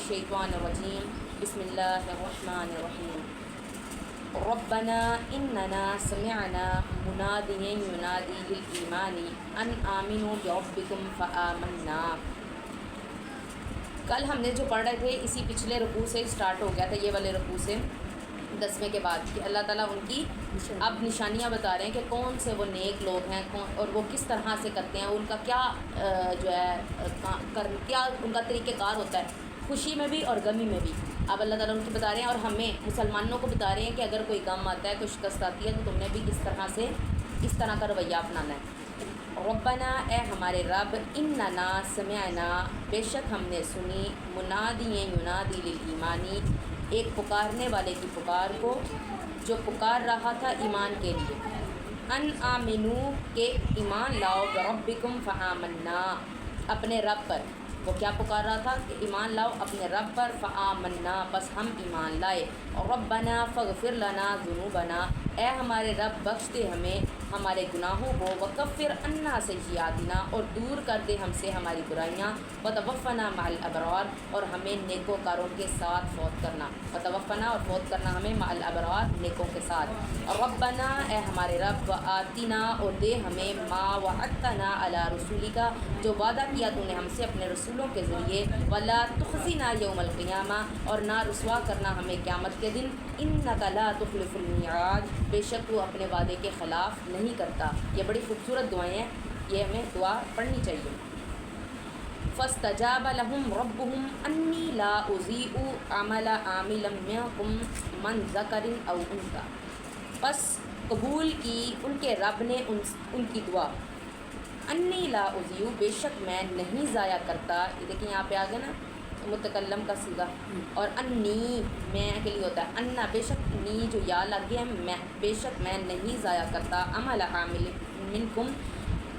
मिनश्शैतानिर्रजीम बिस्मिल्लाहिर्रहमानिर्रहीम रब्बना इन्नना समिअना मुनादियन युनादी लिल ईमानी अन आमिनू बिरब्बिकुम फ़आमन्ना। कल हमने जो पढ़ रहे थे इसी पिछले रुकू से स्टार्ट हो गया था, ये वाले रुकू से 10वें के बाद, कि अल्लाह ताला उनकी अब निशानियाँ बता रहे हैं कि कौन से वो नेक लोग हैं, कौन और वो किस तरह से करते हैं, उनका क्या जो है क्या उनका तरीक़ेकार होता है, खुशी में भी और गमी में भी। अब अल्लाह ताला उनकी बता रहे हैं और हमें मुसलमानों को बता रहे हैं कि अगर कोई गम आता है, कोई शिकस्त आती है, तो तुमने भी इस तरह का रवैया अपनाना है। रब्बना ए हमारे रब, इन्नना समिअना बेशक हमने सुनी, मुनादी युनादी लिल ईमानी एक पुकारने वाले की पुकार को जो पुकार रहा था ईमान के लिए, अन आमिनू के ईमान लाओ बिरब्बिकुम फ़आमन्ना अपने रब पर। वो क्या पुकार रहा था कि ईमान लाओ अपने रब पर, फ़आमन्ना बस हम ईमान लाए। और रब्बना फ़ग़फ़िर लना ज़ुनूबना ए हमारे रब बख्श दे हमें हमारे गुनाहों को, वकफ़िर अन्ना सय्यिआतिना और दूर कर दे हमसे हमारी बुराइयाँ, वतवफ़्फ़ना मअल अबरार और हमें नेकोकारों के साथ फौत करना, वतवफ़्फ़ना और फौत करना हमें मअल अबरार नेकों के साथ। और रब्बना ए हमारे रब आतिना और दे हमें मा वअदतना अला रसूलिका जो वादा किया तूने हमसे अपने रसूलों के ज़रिए, वला तुख़ज़िना यौमल क़ियामा और ना रुसवा करना हमें क़यामत के दिन, इन्नका ला तुख़्लिफ़ुल मिआद बेशक तू अपने वादे के ख़िलाफ़ नहीं करता। ये बड़ी खूबसूरत दुआएँ हैं, ये हमें दुआ पढ़नी चाहिए। फ़स्तजाब लहुम रब्बुहुम अन्नी ला उज़ीउ अमला आमिलन मिनकुम मन ज़करिन औ उन्सा। बस कबूल की उनके रब ने उनकी दुआ, अन्नी ला उज़ीउ बेशक मैं नहीं ज़ाया करता। ये देखिए यहाँ पे आ गया ना मुतकल्लम का सीगा, और अन्नी मैं के लिए होता है, अन्ना बेशक नी जो या लग गया, मैं बेशक मैं नहीं ज़ाया करता, अमल आमिल मिनकुम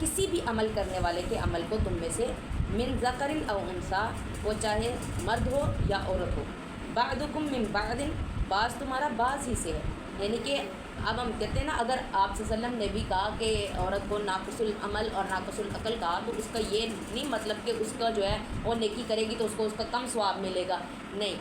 किसी भी अमल करने वाले के अमल को तुम में से, मिन ज़करिन औ उन्सा वो चाहे मर्द हो या औरत हो, बादुकुम मिन बादिन बाज़ तुम्हारा बाज़ ही से है। यानी कि अब हम कहते हैं ना, अगर आप सल्लल्लाहु ने भी कहा कि औरत को नाक़िसुल अमल और नाक़िसुल अक़ल कहा, तो उसका ये नहीं मतलब कि उसका जो है वो नेकी करेगी तो उसको उसका कम सवाब मिलेगा, नहीं।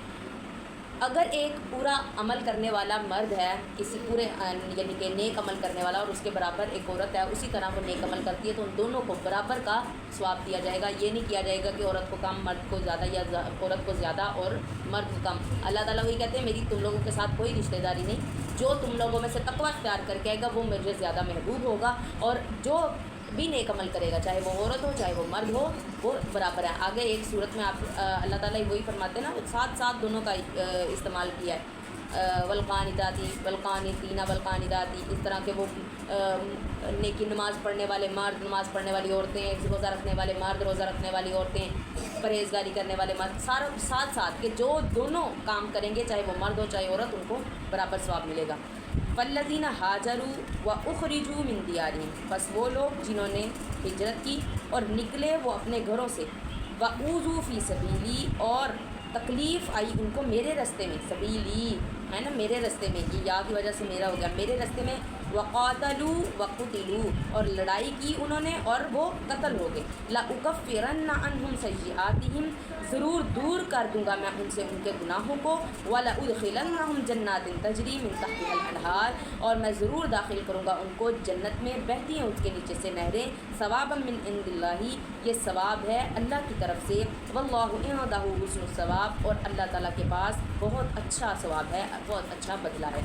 अगर एक पूरा अमल करने वाला मर्द है, किसी पूरे यानी कि नेक अमल करने वाला, और उसके बराबर एक औरत है, उसी तरह वो नेक अमल करती है, तो उन दोनों को बराबर का सवाब दिया जाएगा। ये नहीं किया जाएगा कि औरत को कम मर्द को ज़्यादा, या औरत को ज़्यादा और मर्द को कम। अल्लाह ताला वही कहते हैं मेरी तुम लोगों के साथ कोई रिश्तेदारी नहीं, जो तुम लोगों में से तक़वा इख्तियार करके आएगा वो मुझे ज़्यादा महबूब होगा, और जो भी नेक अमल करेगा चाहे वो औरत हो चाहे वो मर्द हो वो बराबर है। आगे एक सूरत में आप अल्लाह ताला वही फरमाते हैं ना, साथ साथ दोनों का इस्तेमाल किया है, वलक़ानिताती वलक़ानितीना वलक़ानिताती, इस तरह के वो नेकी नमाज़ पढ़ने वाले मर्द, नमाज़ पढ़ने वाली औरतें, रोज़ा रखने वाले मर्द, रोज़ा रखने वाली औरतें, परहेज़गारी करने वाले मर्द, सारा साथ साथ के जो दोनों काम करेंगे चाहे वो मर्द हो चाहे औरत, उनको बराबर सवाब मिलेगा। वल्लज़ीना हाजरू व उख़रिजू मिन दियारिहिम बस वो लोग जिन्होंने हिजरत की और निकले वो अपने घरों से, व ऊज़ू फ़ी सबीली और तकलीफ़ आई उनको मेरे रास्ते में, सबीली है ना मेरे रास्ते में, ये या की वजह से मेरा हो गया, मेरे रास्ते में, वक़ातलू वक़ुतिलू और लड़ाई की उन्होंने और वो कत्ल हो गए, ला उकफ़िरन्ना अन्हुम सय्यिआतिहिम ज़रूर दूर कर दूँगा मैं उनसे उनके गुनाहों को, वला उदखिलन्नहुम जन्नातिन तजरी मिन तहतिहल अनहार और मैं ज़रूर दाखिल करूँगा उनको जन्नत में बहती हैं उसके नीचे से नहरें, सवाबन मिन इंदिल्लाही ये सवाब है अल्लाह की तरफ से, वल्लाहु इंदहु हुस्नुस सवाब और अल्लाह ताला के पास बहुत अच्छा सवाब है, बहुत अच्छा बदला है।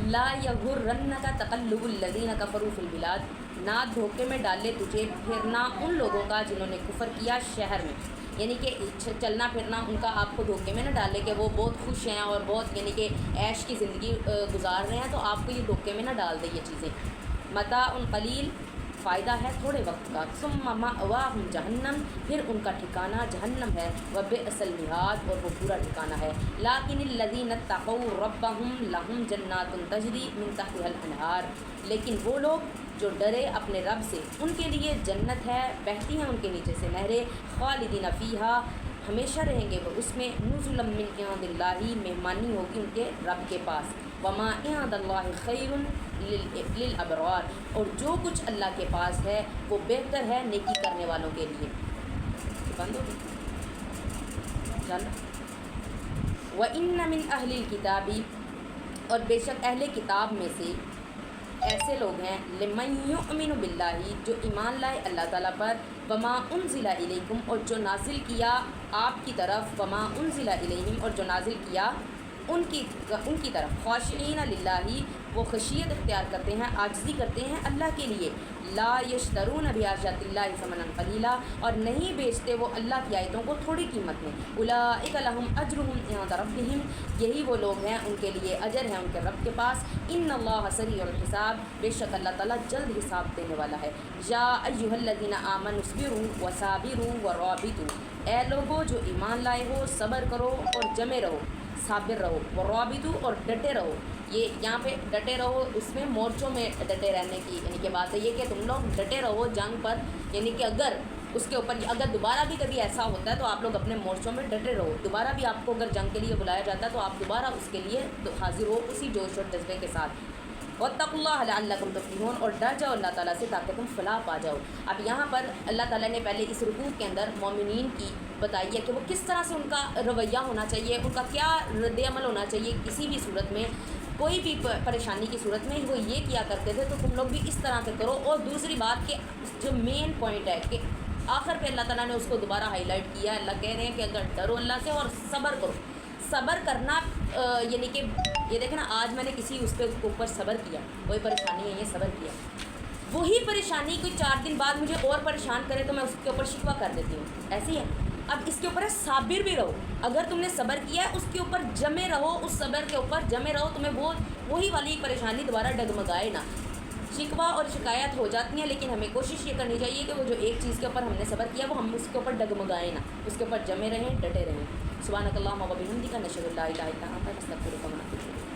ला यगुर्रन्नका तक़ल्लुबुल लज़ीना कफ़रू फ़िल बिलाद ना धोखे में डाले तुझे फिरना उन लोगों का जिन्होंने कुफ़र किया शहर में, यानी कि चलना फिरना उनका आपको धोखे में न डाले कि वो बहुत खुश हैं और बहुत यानी कि ऐश की ज़िंदगी गुजार रहे हैं, तो आपको ये धोखे में न डाल दे ये चीज़ें। मता उन कलील फ़ायदा है थोड़े वक्त का, सुम्मा मअवाहुम जहन्नम फिर उनका ठिकाना जहन्नम है, व बिअसल मिहाद और वो पूरा ठिकाना है। लाकिनिल्लज़ीना तक़ौ रब्बहुम लहुम जन्नातुन तजरी मिन तहतिहल अनहार लेकिन वो लोग जो डरे अपने रब से उनके लिए जन्नत है बहती हैं उनके नीचे से नहरें, खालिदीन फ़ीहा हमेशा रहेंगे वो उसमें, नुज़ुलम मिन इंदिल्लाही मेहमानी होगी उनके रब के पास, वमा इंदल्लाहि खैरुन लिल अबरार और जो कुछ अल्लाह के पास है वो बेहतर है नेकी करने वालों के लिए। बंद हो गई। इंशाअल्लाह। व इन्न मिन अहलिल किताबी, और बेशक अहले किताब में से ऐसे लोग हैं, लिमन युमिनु बिल्लाही, जो ईमान लाए अल्लाह ताला पर, वमा उनजिला इलैकुम, और जो नाजिल किया आपकी तरफ, वमा उनजिला इलैहिम, और जो नाजिल किया उनकी तरफ, खाशिईन लिल्लाही, वो खशियत इख्तियार करते हैं, आजिज़ी करते हैं अल्लाह के लिए, ला यश्तरून बिआयातिल्लाहि समनन कलीला, और नहीं बेचते वो अल्लाह की आयतों को थोड़ी कीमत में, उलाइका लहुम अजरुहुम इंद रब्बिहिम, यही वो लोग हैं उनके लिए अजर है उनके रब के पास, इन्नल्लाह सरीउल हिसाब, बेशक अल्लाह ताला जल्द हिसाब देने वाला है। या अय्युहल्लज़ीना आमनुस्बिरू वसाबिरू वराबितू, ए लोगो जो ईमान लाए हो, सब्र करो और जमे रहो, साबिर रहो, वराबितू, और डटे रहो। ये यहाँ पे डटे रहो, उसमें मोर्चों में डटे रहने की यानी कि बात है ये कि तुम लोग डटे रहो जंग पर, यानी कि अगर उसके ऊपर अगर दोबारा भी कभी ऐसा होता है तो आप लोग अपने मोर्चों में डटे रहो, दोबारा भी आपको अगर जंग के लिए बुलाया जाता है तो आप दोबारा उसके लिए हाजिर हो उसी जोश और जज्बे के साथ। वत्तकुल्लाह लअल्लकुम तुफ्लिहून, और डर जाओ अल्लाह ताला से ताकि तुम फलाह पा जाओ। अब यहाँ पर अल्लाह ताला ने पहले इस रुकू के अंदर मोमिनीन की बताई है कि वो किस तरह से उनका रवैया होना चाहिए, उनका क्या रद्द-ए-अमल होना चाहिए किसी भी सूरत में, कोई भी परेशानी की सूरत में वो ये किया करते थे तो तुम लोग भी इस तरह से करो। और दूसरी बात कि जो मेन पॉइंट है कि आखिर पे अल्लाह ताला ने उसको दोबारा हाईलाइट किया। अल्लाह कह रहे हैं कि अगर डरो अल्लाह से और सब्र करो। सब्र करना यानी कि ये देखें ना, आज मैंने किसी उसके ऊपर सब्र किया, कोई परेशानी है ये सब्र किया, वही परेशानी कोई 4 दिन बाद मुझे और परेशान करे तो मैं उसके ऊपर शिकवा कर देती हूँ, ऐसी है। अब इसके ऊपर है साबिर भी रहो, अगर तुमने सब्र किया है उसके ऊपर जमे रहो, उस सब्र के ऊपर जमे रहो, तुम्हें वही वाली परेशानी दोबारा डगमगाए ना। शिकवा और शिकायत हो जाती हैं, लेकिन हमें कोशिश ये करनी चाहिए कि वो जो एक चीज़ के ऊपर हमने सब्र किया वो हम उसके ऊपर डगमगाए ना, उसके ऊपर जमे रहें, डटे रहें। सुब्हानकल्लाहुम्मा व बिहम्दिका नशहदु अल्ला इलाहा इल्ला अंता नस्तगफिरुका व नतूबु इलैक।